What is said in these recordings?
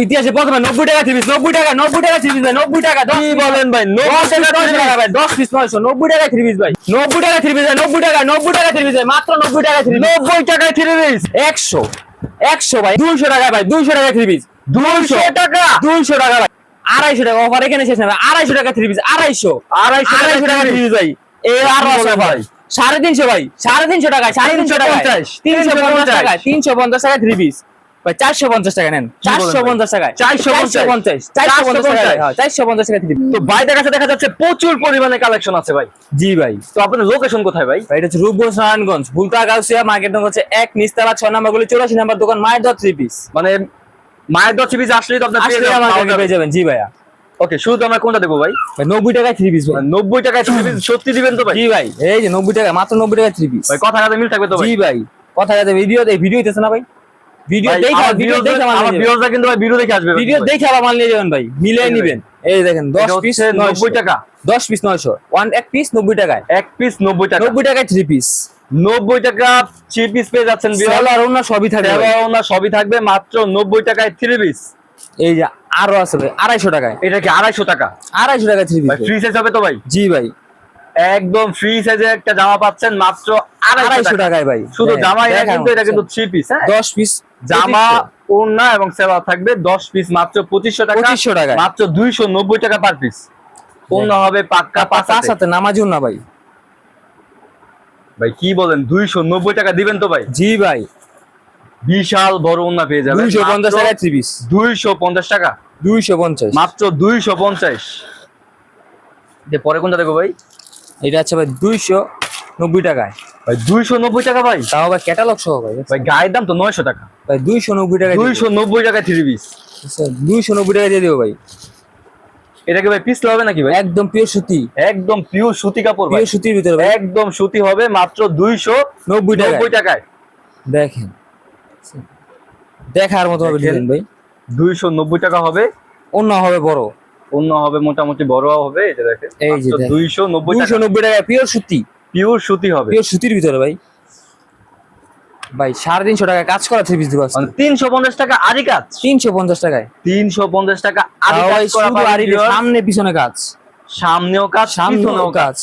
ইতিহাসে প্রথমে 90 টাকা থ্রি পিস, 90 টাকা, 90 টাকা থ্রি পিস ভাই, 90 টাকা। কি বলেন ভাই? 10 টাকা ভাই, 10 পিস 900, 90 টাকা থ্রি পিস ভাই, 90 টাকা থ্রি পিস ভাই, 90 টাকা, 90 টাকা থ্রি পিস ভাই, মাত্র 90 টাকা থ্রি পিস, 90 টাকায় থ্রি পিস, 100, 100 ভাই, 200 টাকা ভাই, 200 টাকা থ্রি পিস, 200 টাকা, 200 টাকা ভাই, 250 টাকা অফার এখানে শেষ না ভাই, 250 টাকা থ্রি পিস, 250, 250 টাকা থ্রি পিস ভাই, এই আরো আছে ভাই, 350 ভাই, 350 টাকা, 350 টাকা, 350 টাকা, 350 টাকা থ্রি পিস ভাই, 450 টাকা নেন, 450 টাকা, 450 টাকা, 450 টাকা থ্রি পিস। তো ভাইদের কাছে দেখা যাচ্ছে প্রচুর পরিমাণে কালেকশন আছে ভাই। জি ভাই, তো আপনার লোকেশন কোথায় ভাই? এটা হচ্ছে রূপগঞ্জ নারায়ণগঞ্জ ভুলতা গাউসিয়া মার্কেট নম্বর হচ্ছে 1 নিস্তালা 6 নম্বর গলি 84 নম্বর দোকান মায়ের দর থ্রি পিস। মানে মায়ের দশ পিস আসলেই তো আপনার আসলে আমাকে পেয়ে যাবেন। জি ভাইয়া। ওকে, শুরুতে আমরা কোনটা দেবো ভাই? 90 টাকায় থ্রি পিস ভাই। 90 টাকায় থ্রি পিস সত্যি দিবেন তো ভাই? জি ভাই, এই যে 90 টাকা, মাত্র 90 টাকায় থ্রি পিস ভাই কথা কাজে মিল থাকবে তো ভাই? জি ভাই, কথা যাতে ভিডিও হইতেছে না ভাই, ভিডিও ভাই, দেখে আমার ভিডিও দেখে আমার আমার ভিউয়াররা কিন্তু ভাই ভিডিও দেখে আসবে। ভিডিও দেখে আবার মাল নিয়ে যাবেন ভাই, মিলিয়ে এই নেবেন। এই দেখেন 10 পিস 90 টাকা, 10 পিস 900, এক পিস 90 টাকায়, এক পিস 90 টাকা, 90 টাকায় থ্রি পিস, 90 টাকা থ্রি পিস পেয়ে যাচ্ছেন। সেলার ওনা সবই থাকবে ভাই। ওনা সবই থাকবে মাত্র 90 টাকায় থ্রি পিস। এই যে আরো আছে ভাই 250 টাকায়, এটা কি 250 টাকা? 250 টাকায় থ্রি ভাই পিস ফ্রি সাইজ হবে তো ভাই? জি ভাই, একদম ফ্রি সাইজে একটা জামা পাচ্ছেন মাত্র 250 250 টাকায় ভাই। শুধু দেখেন, জামা দেখেন কিন্তু এটা কিন্তু থ্রি পিস। হ্যাঁ, 10 পিস জামা ওড়না এবং সেবা থাকবে 10 পিস মাত্র 2500 টাকা, 2500 টাকায়। মাত্র 290 টাকা পার পিস। ওড়না হবে পাক্কা পাঁচ পাঁচ সাথে নামাজুন না ভাই। ভাই কি বলেন, 290 টাকা দিবেন তো ভাই? জি ভাই, বিশাল বড় ওড়না পেয়ে যাবেন 250 টাকায় থ্রি পিস, 250 টাকা, 250 মাত্র 250। পরে কোনটা দেখো ভাই? এটা আছে ভাই 290 টাকায় ভাই 290 টাকা ভাই, তাও আবার ক্যাটালগ সহ ভাই। ভাই গায়ের দাম তো 900 টাকা, ভাই 290 টাকায় 290 টাকা থ্রি পিস। 290 টাকা দিয়ে দেবো ভাই। এটা কি ভাই পিস হবে নাকি ভাই? একদম পিওর সুতি, একদম পিওর সুতি কাপড় ভাই, পিওর সুতির ভিতরে ভাই, একদম সুতি হবে মাত্র 290 টাকায়। দেখেন দেখার মতো হবে ডিজাইন ভাই, 290 টাকা হবে। অন্য হবে বড়, অন্য হবে মোটামুটি বড় হবে। এটা দেখেন এই যে মাত্র 290 টাকা, 290 টাকায় পিওর সুতি, পিওর সুতি হবে। পিওর সুতির ভিতরে ভাই। ভাই 350 টাকা কাজ করা থ্রি পিস দিব আজকে, মানে 350 টাকা আরি কাজ, 350 টাকায় 350 টাকা আরি তাও কাজ ভাই করা শুধু পাবেন আরি viewers। সামনে পিছনে কাজ, সামনেও কাজ, সামনেও পিছনেও কাজ, কাজ,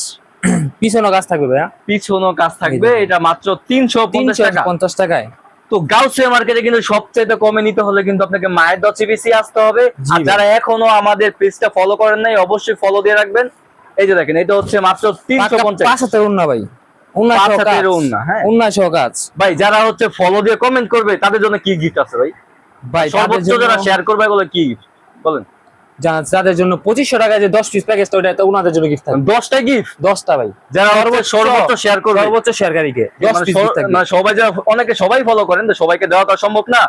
পিছনেও কাজ থাকবে ভাইয়া, পিছনেও কাজ থাকবে। এটা মাত্র 350 টাকা। 350 টাকায়। তো গাউসিয়া মার্কেটে কিন্তু সবচেয়ে কমে নিতে হলে কিন্তু আপনাকে মায়ের দর চিবিসি আসতে হবে। জি আর ভাই। যারা এখনো আমাদের পেজটা ফলো করেন নাই অবশ্যই ফলো দিয়ে রাখবেন। এই যে দেখেন এটা হচ্ছে মাত্র 350, 5 হাতের ওন্না ভাই, ওন্না পাঁচ সহ হাতের কাজ, ওড়না, হ্যাঁ। ওন্না সহ কাজ ভাই যারা হচ্ছে ফলো দিয়ে কমেন্ট করবে তাদের জন্য কি গিফট আছে ভাই? ভাই। সর্বোচ্চ যারা শেয়ার করবে এগুলো কি gift? বলেন। তাদের জন্য 2500 টাকা যে 10 পিস প্যাকেজটা ওটা ওনাদের জন্য গিফট থাকবে, 10টা গিফট 10টা ভাই, যারা সর্বোচ্চ শেয়ার করবে, সর্বোচ্চ শেয়ারকারীকে 10 পিস গিফট থাকবে। মানে সবাই যারা অনেকে সবাই ফলো করেন তো সবাইকে দেওয়া তো আর সম্ভব না।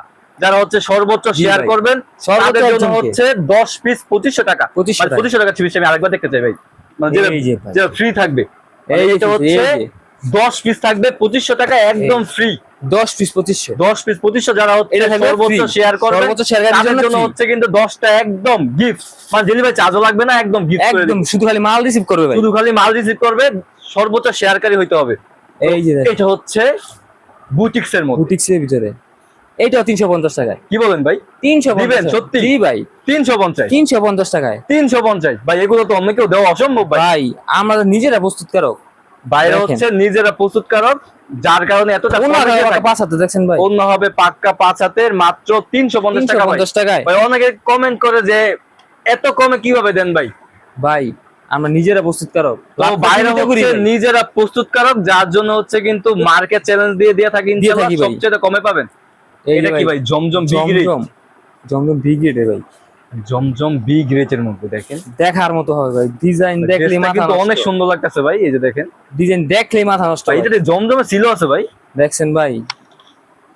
যারা হচ্ছে সর্বোচ্চ জি শেয়ার ভাই। করবেন সর্বোচ্চ তাদের জন্য একজনকে। হচ্ছে 10 পিস 2500 টাকা। 2500 মানে 2500 টাকা ছিপিস আমি আরেকবার দেখতে চাই ভাই, মানে এই যে ভাই। যে ফ্রি থাকবে। এই এটা যে, হচ্ছে এই যে। 10 পিস থাকবে 2500 টাকা একদম ফ্রি। 10 পিস 2500, 10 পিস 2500 যারা হচ্ছে এটা থাকবে সর্বোচ্চ free। শেয়ার করবে সর্বোচ্চ শেয়ারকারীর তাদের জন্য জন্য free। হচ্ছে কিন্তু 10টা একদম গিফট, মানে ডেলিভারি চার্জও লাগবে না, একদম গিফট করে একদম দিবে। শুধু খালি মাল রিসিভ করবে ভাই। শুধু খালি মাল রিসিভ করবে, সর্বোচ্চ শেয়ারকারী হইতে হবে। এই যে দেখেন, এটা হচ্ছে বুটিক্স এর মধ্যে। বুটিক্সের ভিতরে এইটাও 350 টাকায়। কি বলেন ভাই? 350 দিবেন সত্যি? জি ভাই, 350, 350 টাকায় 350 ভাই, এগুলো তো অন্য কেউ দেওয়া অসম্ভব ভাই। ভাই। আমরা নিজেরা প্রস্তুতকারক, বাইরে দেখেন। হচ্ছে নিজেরা প্রস্তুতকারক, যার কারণে এতটা ওনার কমে দিয়ে থাকে। 5 হাতে দেখছেন ভাই, অন্য হবে পাক্কা 5 হাতের মাত্র 350 টাকা ভাই। 350 টাকায় ভাই অনেকে কমেন্ট করে যে এত কমে কিভাবে দেন ভাই? ভাই। আমরা নিজেরা প্রস্তুতকারক, তো বাইরে হচ্ছে নিজেরা প্রস্তুতকারক, যার জন্য হচ্ছে কিন্তু মার্কেট চ্যালেঞ্জ দিয়ে থাকি ইনশাআল্লাহ, থাকি ভাই। সবচেয়ে কমে পাবেন। এটা কি ভাই? জমজম বি গ্রেড, জমজম বি গ্রেড ভাই, জমজম বি গ্রেডের মধ্যে দেখেন দেখার মতো হবে ভাই। ডিজাইন দেখলে ড্রেসটা মাথা কিন্তু নষ্ট, অনেক সুন্দর লাগতেছে ভাই। এই যে দেখেন ডিজাইন দেখলে মাথা নষ্ট ভাই, ভাই। এটাতে জমজমে ছিল আছে ভাই, দেখছেন ভাই,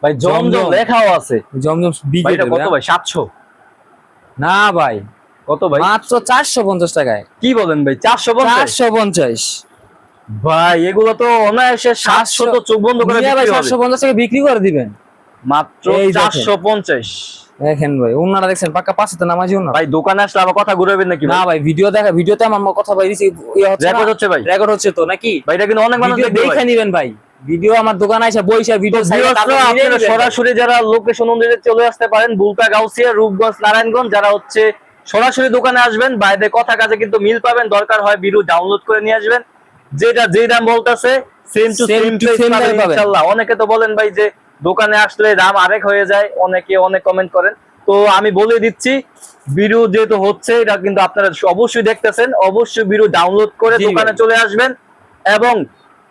ভাই জমজম জমজম। লেখাও আছে জমজম বি ভাই। গ্রেড এটা কত ভাই? 700? না ভাই, কত ভাই? মাত্র 450 টাকায়। কি বলেন ভাই? 450? 450 ভাই এগুলো তো অনায়াসে 700 তো চোখ বন্ধ করে নিয়ে ভাই, বিক্রি হবে। 450 টাকা বিক্রি করে দিবেন মাত্র এই দেখেন। 450 দেখেন ভাই, ওনারা দেখছেন পাক্কা 5 হাতে নামাজিও না ভাই। দোকানে আসলে আবার কথা ঘুরাবেন নাকি না ভাই? ভাই, ভিডিওতে আমার কথা ভাই রেকর্ড হচ্ছে ভাই? রেকর্ড হচ্ছে তো নাকি ভাই এটা কিন্তু অনেক মানুষ ভিডিও দেখবে দেখে ভাই। নিবেন ভাই, ভিডিও আমার দোকানে এসে বইসা ভিডিও আপনারা সরাসরি যারা লোকেশন অনুযায়ী চলে আসতে পারেন, বুলকা, গাউসিয়া, রূপগঞ্জ, নারায়ণগঞ্জ, যারা হচ্ছে সরাসরি দোকানে আসবেন, বাইরে কথা কাজে কিন্তু মিল পাবেন। দরকার হয় ভিডিও ডাউনলোড করে নিয়ে আসবেন, যেটা যে দাম বলতেছে সেম টু সেম পাবেন ইনশাআল্লাহ। অনেকে তো বলেন ভাই যে দোকানে আসলে দাম আরেক হয়ে যায়, অনেকে অনেক কমেন্ট করেন। তো আমি বলে দিচ্ছি, ভিডিও যেহেতু হচ্ছে এটা কিন্তু আপনারা অবশ্যই দেখতেছেন, অবশ্যই ভিডিও ডাউনলোড করে দোকানে চলে আসবেন এবং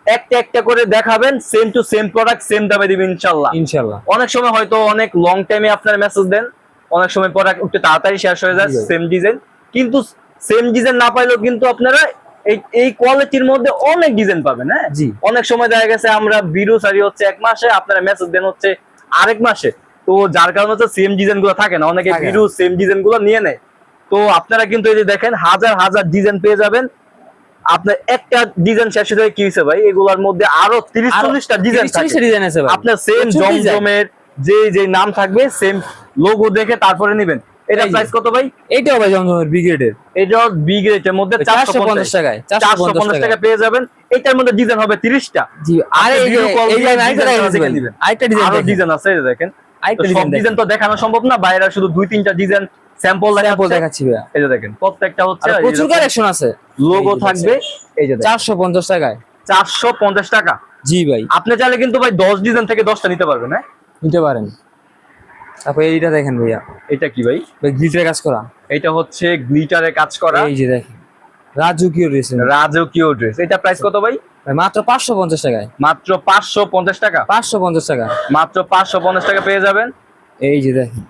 একটা একটা করে দেখাবেন, same to same product same দামে দিবেন ইনশাআল্লাহ। ইনশাআল্লাহ। অনেক সময় হয়তো অনেক লং টাইমে আপনারা মেসেজ দেন, অনেক সময় প্রোডাক্ট একটু তাড়াতাড়ি শেষ হয়ে যায় সেম ডিজাইন, কিন্তু সেম ডিজাইন না পাইলেও কিন্তু আপনারা এই কোয়ালিটির মধ্যে অনেক ডিজাইন পাবেন। হ্যাঁ, অনেক সময় দেখা গেছে আমরা ভিডিও সারি হচ্ছে 1 মাসে, আপনারা মেসেজ দেন হচ্ছে আরেক মাসে, তো যার কারণে হচ্ছে সেম ডিজাইন গুলো থাকে না, অনেকে ভিডিও সেম ডিজাইন গুলো নিয়ে নেয়। তো আপনারা কিন্তু এই যে দেখেন হাজার হাজার ডিজাইন পেয়ে যাবেন। আপনার একটা ডিজাইন শেষ হয়ে কি হয়েছে ভাই, এগুলোর মধ্যে আরো 30-40টা ডিজাইন আছে। আপনার সেম জমজমের যে নাম থাকবে, সেম লোগো দেখে তারপরে নেবেন। এটা প্রাইস কত ভাই? এইটাও ভাই জমজমের বি গ্রেডের, এটা বি গ্রেডের মধ্যে 450 টাকায় 450 টাকা পেয়ে যাবেন। এটার মধ্যে ডিজাইন হবে 30টা। জি, আরে এই আরেকটা ডিজাইন আছে, এই দেখেন। সব ডিজাইন তো দেখানো সম্ভব না, বাইরে শুধু 2-3টা ডিজাইন স্যাম্পল দেখাচ্ছি। এই যে দেখেন প্রত্যেকটা হচ্ছে প্রচুর কালেকশন আছে, লোগো থাকবে। এই যে 450 টাকায় 450 টাকা। জি ভাই, আপনি চাইলে কিন্তু ভাই 10 ডিজাইন থেকে 10টা নিতে পারবেন। হ্যাঁ, নিতে পারেন। তারপর এইটা দেখেন ভাইয়া, এটা কি ভাই? গ্লিটারে কাজ করা, এটা হচ্ছে গ্লিটারে কাজ করা। এই যে দেখেন রাজকীয় ড্রেস, রাজকীয় ড্রেস। এটা প্রাইস কত ভাই? মাত্র 550 টাকায়। মাত্র 550 টাকা। 550 টাকা, মাত্র 550 টাকা পেয়ে যাবেন। এই যে দেখেন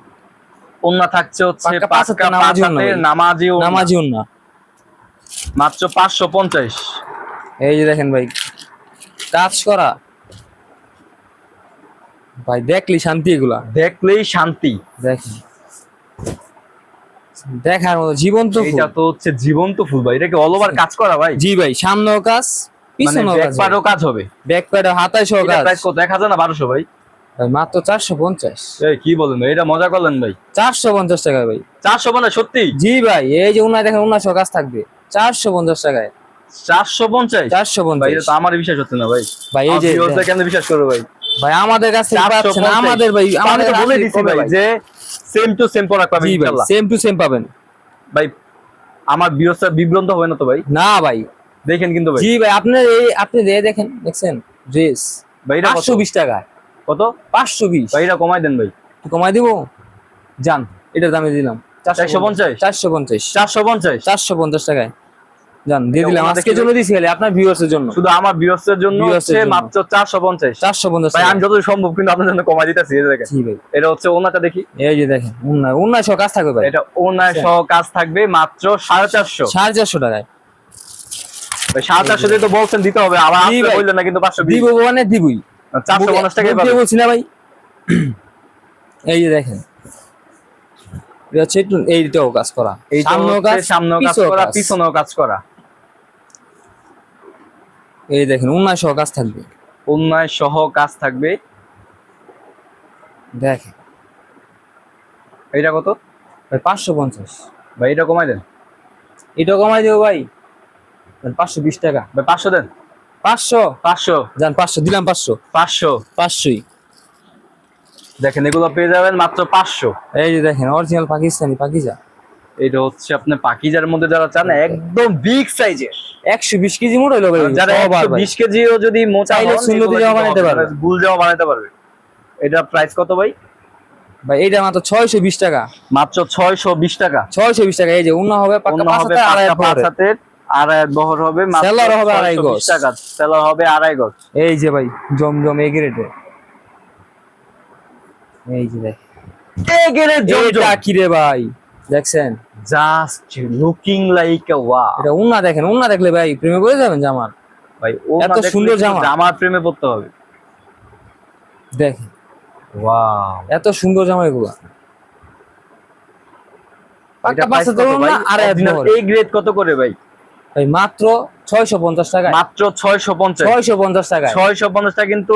ওন্না থাকছে হচ্ছে পাঁচকা নামাজি ওন্না, মাত্র 550। এই যে দেখেন ভাই কাজ করা, ভাই দেখলেই শান্তি, এগুলা দেখলেই শান্তি। দেখেন দেখার মতো জীবন্ত ফুল। এটা তো হচ্ছে জীবন্ত ফুল ভাই, এটা কি অল ওভার কাজ করা ভাই? জি ভাই, সামনেও কাজ পিছনেও কাজ, ব্যাকপ্যাডও কাজ হবে। ব্যাকপ্যাডও হাতায় সহ কাজ। প্রাইস কত? 1000 না 1200 ভাই? ভাই মাত্র 450। এই কি বলেন ভাই, এটা মজা করলেন ভাই। 450 টাকা ভাই। 450 সত্যি? জি ভাই, এই যে উনায় দেখেন উনার সহ কাজ থাকবে 450 টাকায়। 450? 450 ভাই, এটা তো আমার বিশ্বাস হচ্ছে না ভাই। ভাই এই যে ভিউয়ার্সরা কেন বিশ্বাস করবে ভাই? ভাই আমাদের কাছে পাচ্ছেন, আমাদের ভাই আমাদের তো বলে দিছি ভাই যে সেম টু সেম প্রোডাক্ট পাবেন ইনশাআল্লাহ। সেম টু সেম পাবেন ভাই। আমার ভিউয়ার্সরা বিভ্রান্ত হবে না তো ভাই? না ভাই, দেখেন কিন্তু ভাই। জি ভাই, আপনি দেখেন, দেখছেন ড্রেস ভাই, এটা 520 টাকা। কত? 520 ভাই, এটা কমাই দেন ভাই। কমাই দিব, জান এটার দামে দিলাম 450 450 450 450 টাকায় জান দিয়ে দিলাম। আজকের জন্য দিছি, খালি আপনার ভিউয়ার্সের জন্য, শুধু আমার ভিউয়ার্সের জন্য হচ্ছে মাত্র 450 450 ভাই। আমি যতদূর সম্ভব কিন্তু আপনাদের জন্য কমাই দিতেছি। এই দেখেন, জি ভাই, এটা হচ্ছে ওনাটা দেখি। এই যে দেখেন ওন্না সহ কাজ থাকবে ভাই। এটা ওন্না সহ কাজ থাকবে মাত্র 450 450 টাকায় ভাই। 450 দিয়ে তো বলছেন দিতে হবে, আবার আপনি বললেন না কিন্তু 520 দিব, মানে দিবই। 450 টাকায় পাবেন বলছি না ভাই। এই যে দেখেন এটা হচ্ছে এইটাও কাজ করা, সামনেও কাজ করা, পিছনেও কাজ করা। এই দেখেন ওন্না সহ কাজ থাকবে, ওন্না সহ কাজ থাকবে। দেখেন এটা কত ভাই? 550 ভাই। এটা কমাই দেন। এটা কমাই দেবো ভাই 520 টাকা ভাই। 500 দেন। 500 জান, 500 দিলাম। 500ই দেখেন, এগুলো পেয়ে যাবেন মাত্র 500। এই যে দেখেন অরিজিনাল পাকিস্তানি পাকিজা। এটা হচ্ছে আপনি পাকিজার মধ্যে যারা চান একদম বিগ সাইজের 120 কেজি মোটা হলো ভাই, যারা 120 কেজিও যদি মোটা চাইলে হন, সুন্নতি জামা বানাতে পারবে, গুল জামা বানাতে পারবে। এটা প্রাইস কত ভাই? ভাই এটা মাত্র 620 টাকা। মাত্র 620 টাকা। 620 টাকা। এই যে উন্না হবে পাকা 5 হাতের, আড়াই বহর হবে, সেলার হবে 2.5 গজ টাকা। সেলার হবে 2.5 গজ। এই যে ভাই জমজম এ গ্রেডে, এই যে দেখ এ গ্রেড জমজম। এটা কি রে ভাই, দেখছেন? জাস্ট লুকিং লাইক আ ওয়াও। এটা উন্না দেখেন, উন্না দেখলে ভাই প্রেমে পড়ে যাবেন জামার ভাই। এত সুন্দর জামা, জামার প্রেমে পড়তে হবে। দেখেন ওয়াও, এত সুন্দর জামা এগুলা। পাকা পাঁচে তো না, আর এই গ্রেড কত করে ভাই? ভাই মাত্র 650 টাকা। মাত্র 650 টাকা। 650 টাকা কিন্তু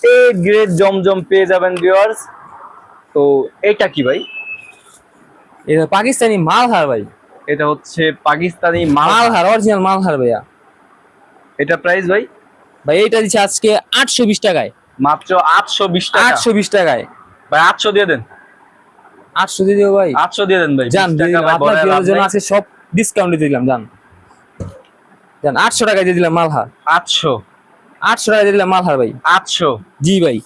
এ গ্রেড জমজম পেয়ে যাবেন ভিউয়ার্স। তো এটা কি ভাই? এটা পাকিস্তানি মালহার ভাই। এটা হচ্ছে পাকিস্তানি মালহার, অরিজিনাল মালহার ভাইয়া। এটা প্রাইস ভাই? ভাই এইটা দিচ্ছে আজকে 820 টাকায়, মাত্র 820 টাকা। 820 টাকায় ভাই 800 দিয়ে দেন, 800 দিয়ে দিও ভাই। 800 দিয়ে দেন ভাই। জান 20 টাকা ভাই আপনার বড় ভিউয়ারের লাভ জন্য নাই। আছে সব ডিসকাউন্ট দিয়ে দিলাম, জান জান 800 টাকায় দিয়ে দিলাম মালহার, 800 800 টাকায় দিয়ে দিলাম মালহার ভাই। 800। জি ভাই,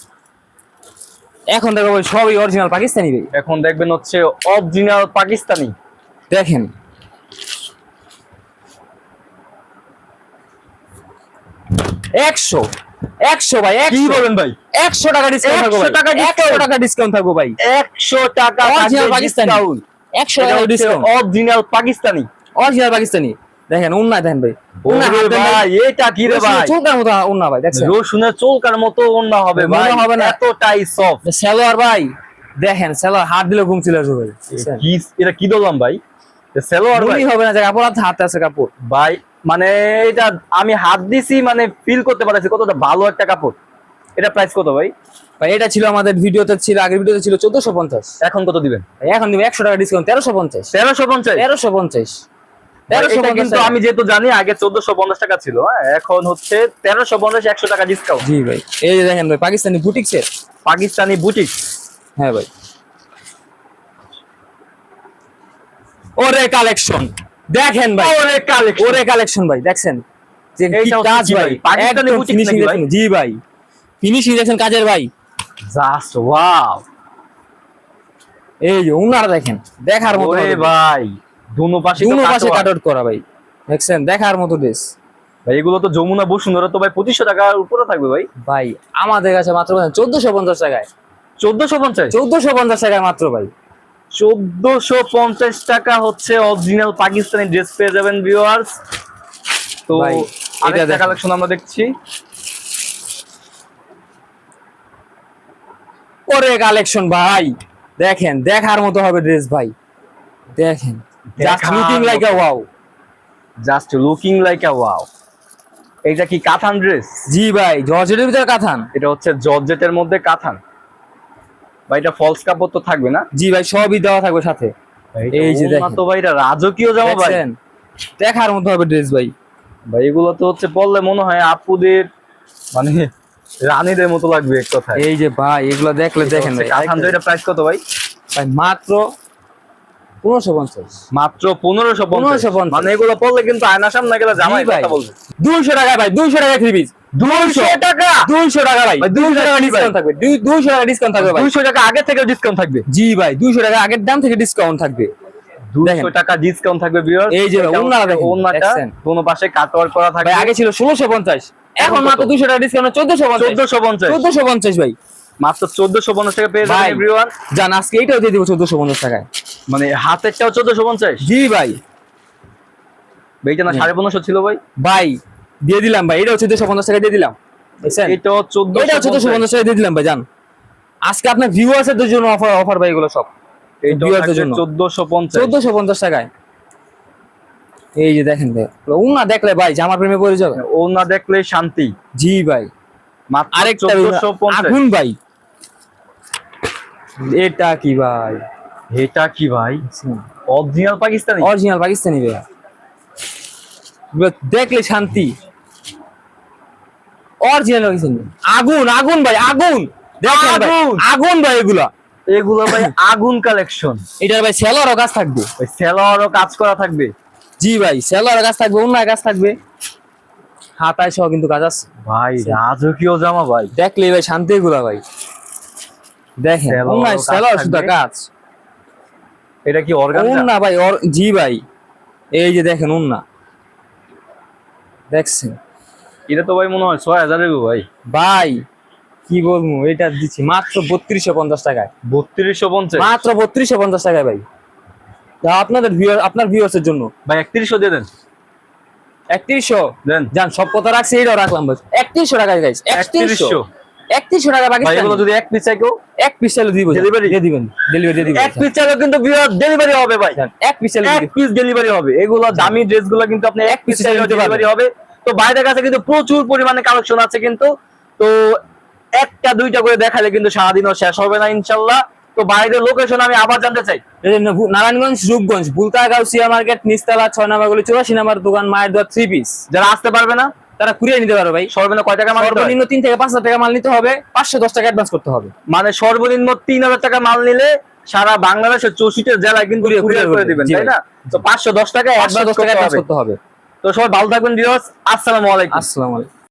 এখন দেখো ভাই সবই অরিজিনাল পাকিস্তানি ভাই। এখন দেখবেন হচ্ছে অরিজিনাল পাকিস্তানি। দেখেন 100 100 ভাই, কি 100 বলেন ভাই? 100 টাকা ডিসকাউন্ট থাকবে 100 টাকা ভাই, 100 টাকা ডিসকাউন্ট থাকবে ভাই। 100 টাকা অরিজিনাল থাকবে পাকিস্তানি, ডিসকাউন্ট। 100 এটা টাকা হচ্ছে discount, original Pakistani. Original Pakistani. দেখেন উন্না দেখেন ভাই, উন্না ওরে হাতে ভাই এটা কি রে ভাই? চোখের মতো উন্না ভাই, দেখছেন রসুনের চৌকার মতো ওন্না হবে মনে ভাই, হবে না। এতটাই সফট। সেলোয়ার ভাই, দেখেন সেলোয়ার হাত দিলে ঘুম চলে আসবে ভাই, দেখছেন? কি এটা কি বললাম ভাই? সেলোয়ার ভাই, মনেই হবে না যে কাপড় আছে, হাতে আছে কাপড়। ভাই মানে এটা আমি হাত দিছি মানে ফিল করতে পারছি কতটা ভালো একটা কাপড়। এটা প্রাইস কত ভাই? ভাই এটা ছিল আমাদের ভিডিওতে, ছিল আগের ভিডিওতে ছিল 1450, এখন কত দিবেন? ভাই এখন দিব 100 টাকা ডিসকাউন্ট 1350, 1350। 1350, এটা 1350 কিন্তু আমি যেহেতু জানি আগে 1450 টাকা ছিল, হ্যাঁ এখন হচ্ছে 1350, 100 টাকা ডিসকাউন্ট। জি ভাই, এই যে দেখেন ভাই পাকিস্তানি বুটিক্সের, পাকিস্তানি বুটিক। হ্যাঁ ভাই। ওরে কালেকশন দেখেন ভাই, ওরে কালেকশন। ওরে কালেকশন ভাই, দেখছেন যে কি এইটা হচ্ছে কাজ কি ভাই, ভাই? পাকিস্তানি একদম বুটিক finishing নাকি ভাই? দেখেন। জি ভাই, ফিনিশিং দেখেন কাজের ভাই। Just wow. এই যে উনারা দেখেন, দেখার মতো ওরে হবে। ভাই দুনো পাশে দুনো পাশে কাট কাট আউট করা ভাই, দেখছেন দেখার মতো ড্রেস ভাই। এগুলো তো যমুনা বসুন্ধরা তো ভাই 2500 টাকার উপরে থাকবে ভাই। ভাই। আমাদের কাছে মাত্র 1450 টাকায়, 1450। 1450 টাকায় মাত্র ভাই। 1450 টাকা হচ্ছে অরিজিনাল পাকিস্তানি ড্রেস পেয়ে যাবেন ভিউয়ার্স। তো ভাই, এটা আরেকটা দেখেন। কালেকশন আমরা দেখছি। ওরে কালেকশন ভাই, দেখেন দেখার মতো হবে ড্রেস ভাই, দেখেন জাস্ট দেখার লুকিং লাইক আ মতো। ওয়াও। জাস্ট লুকিং লাইক আ ওয়াও। এটা কি কাতান ড্রেস? জি ভাই, জর্জেটের ভিতরে কাঁথান। এটা হচ্ছে জর্জেটের মধ্যে কাতান ভাই। এটা ফলস কাপড় তো থাকবে না? জি ভাই, সবই দেওয়া থাকবে সাথে। এই যে ওড়না দেখেন, তো ভাই এটা রাজকীয় জামা ভাই। দেখছেন দেখার মতো হবে ড্রেস ভাই। ভাই এগুলো তো হচ্ছে পরলে মনে হয় আপুদের মানে রানীদের মতো লাগবে এক কথায়। এই যে ভাই এগুলো দেখলে দেখেন ভাই, কাতান তো এটা প্রাইস কত ভাই? ভাই মাত্র 1550, মাত্র 1550। 1550 মানে এগুলো পরলে কিন্তু আয়না সামনে গেলে জামাই জি ভাই। কথা বলবে। 200 টাকা ভাই, 200 টাকা থ্রি পিস, 200 টাকা 200 টাকা ভাই, ভাই, 200 টাকা কি ভাই? ডিসকাউন্ট থাকবে, 200 টাকা ডিসকাউন্ট থাকবে ভাই। 200 টাকা আগে থেকে ডিসকাউন্ট থাকবে। জি ভাই, 200 টাকা আগের দাম থেকে ডিসকাউন্ট থাকবে। 200 টাকা ডিসকাউন্ট থাকবে ভিউয়ার্স। এই যে ভাই, ওড়নাটা দেখেন, ওড়নাটা দেখছেন? দোনো পাশে কাট ওয়ার্ক করা থাকবে। ভাই আগে ছিল 1650, এখন কত? মাত্র 200 টাকা ডিসকাউন্ট 1450, 1450। 1450 ভাই। মাত্র 1450 টাকা পেয়ে ভাই যাবেন এভরিওয়ান। জান আজকে এটাও দিয়ে দিব 1450 টাকায়। মানে হাতেরটাও 1450। জি ভাই, এইটা না 1550 ছিল ভাই। ভাই দিয়ে দিলাম ভাই, এটাও 1450 টাকা দিয়ে দিলাম, বুঝছেন? এটাও এটাও 1450। 1450 টাকা দিয়ে দিলাম ভাই। জান আজকে আপনার ভিউয়ার্সদের জন্য অফার ভাই, এগুলো সব এটাও ভিউয়ারদের জন্য 1450। 1450 টাকায়। এই যে দেখেন ভাই, উনা দেখলে ভাই জামার প্রেমে পড়ে যাবে। ও না দেখলে শান্তি। জি ভাই, মাত্র আরেকটা 1450। আগুন ভাই, এটা কি ভাই? এটা কি ভাই? অরিজিনাল পাকিস্তানি। অরিজিনাল পাকিস্তানি ভাই, এগুলো দেখলে শান্তি। অরিজিনাল পাকিস্তানি, আগুন আগুন ভাই, আগুন দেখেন ভাই, আগুন। আগুন ভাই এগুলা। এগুলো ভাই আগুন কালেকশন। এটার ভাই সেলোয়ারও কাজ থাকবে। ওই সেলোয়ারও কাজ করা থাকবে। জি ভাই, সেলোয়ারও কাজ থাকবে, অন্য কাজ থাকবে, হাতায় সহ কিন্তু কাজ আছে। ভাই রাজকীয় জামা ভাই। দেখলে ভাই শান্তি এগুলা ভাই, দেখেন সেলোয়ারও অন্য কাজ সেলোয়ার থাকবে। সুদা কাজ। এটা কি অর্গানজা? অন্য ভাই জি ভাই, এই যে দেখেন অন্য, দেখছেন? এটা তো ভাই মনে হয় 6000 এর ভাই। ভাই কি বলবো, এটা দিচ্ছি মাত্র 3250 টাকায়, 3250। মাত্র 3250 টাকায় ভাই। যা আপনাদের আপনার ভিউয়ার্সের জন্য ভাই 3100 দিয়ে দেন। 3100 দেন জান, সব কথা রাখছি, এটাও রাখলাম ভাই 3100 টাকায় গাইস, 3100। 3100 টাকা ভাই পাকিস্তানি। এগুলো যদি এক পিস চাই কেউ, এক পিস চাইলে দিব, Delivery? দিয়ে দিবেন, ডেলিভারি দিয়ে দিবেন। এক পিস চাইলে কিন্তু ডেলিভারি হবে ভাই। এক পিস চাইলে এক পিস ডেলিভারি হবে। এগুলো দামি ড্রেসগুলো কিন্তু আপনি এক পিস piece চাইলে নিতে ডেলিভারি পারবেন। হবে। তো বাইরের কাছে কিন্তু প্রচুর পরিমাণে কালেকশন আছে কিন্তু। তো একটা দুইটা করে দেখালে কিন্তু সারাদিনও শেষ হবে না ইনশাআল্লাহ। তো বাইরের লোকেশন আমি আবার জানতে চাই। নারায়ণগঞ্জ, রূপগঞ্জ, বুলতা গাউসিয়া মার্কেট, নিচতলা 6 নম্বর গলি, 84 নম্বর দোকান, মায়ের দোয়া 3 পিস। যারা আসতে পারবে না তারা কুরিয়ার নিতে পারবে ভাই। সর্বনিম্ন কয় টাকা মাল নিতে হয়? সর্বনিম্ন 3 থেকে 5,000 টাকা মাল নিতে হবে, 510 টাকা অ্যাডভান্স করতে হবে। মানে সর্বনিম্ন 3,000 টাকা মাল নিলে সারা বাংলাদেশের 64 জেলায় কিন্তু কুরিয়ার করে দিবেন, জি তাই না? ভাই। তো 510 টাকা 510 টাকা অ্যাডভান্স অ্যাডভান্স করতে হবে। তো সবাই ভালো থাকবেন ভিউয়ার্স, আসসালামু আলাইকুম। আসসালামু আলাইকুম।